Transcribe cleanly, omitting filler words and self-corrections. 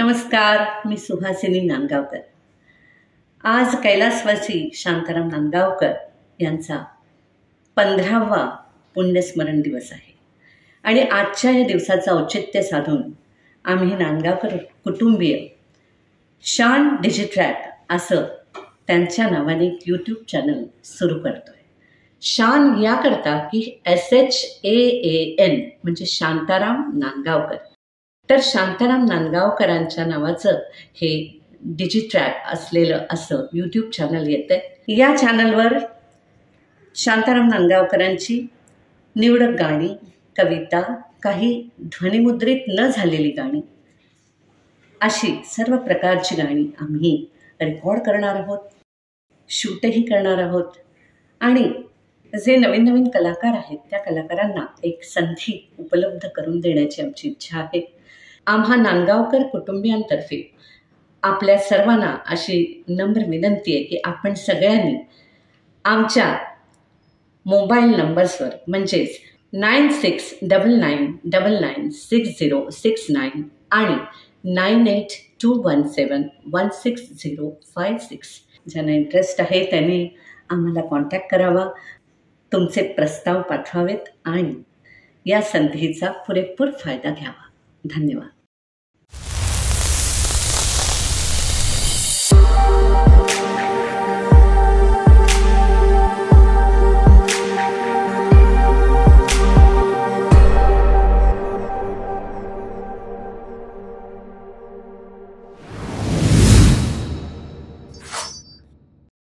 नमस्कार, मी सुहासिनी नांदगावकर। आज कैलासवासी शांताराम नांदगावकर यांचा 15वा पुण्यस्मरण दिवस आहे आणि आजच्या या दिवसाचं औचित्य साधून आम्ही नांदगावकर कुटुंबीय शान डिजिट्रॅक असं त्यांच्या नावाने एक यूट्यूब चॅनल सुरू करतोय। शान याकरता की SHAAN म्हणजे शांताराम नांदगावकर। तर शांताराम नांदगावकरांच्या नावाचं हे डिजिट्रॅक असलेलं असं यूट्यूब चॅनल येतं। या चॅनलवर शांताराम नांदगावकरांची निवडक गाणी, कविता, काही ध्वनिमुद्रित न झालेली गाणी अशी सर्व प्रकारची गाणी आम्ही रेकॉर्ड करणार आहोत, शूटही करणार आहोत आणि जे नवीन नवीन कलाकार आहेत त्या कलाकारांना एक संधी उपलब्ध करून देण्याची आमची इच्छा आहे। आम्हा नांदगावकर कुटुंबियांतर्फे आपल्या सर्वांना अशी नम्र विनंती आहे की आपण सगळ्यांनी आमच्या मोबाईल नंबर्सवर म्हणजेच 9699996069 आणि 9821716056 ज्यांना इंटरेस्ट आहे त्यांनी आम्हाला कॉन्टॅक्ट करावा, तुमचे प्रस्ताव पाठवावेत आणि या संधीचा पुरेपूर फायदा घ्यावा। धन्यवाद।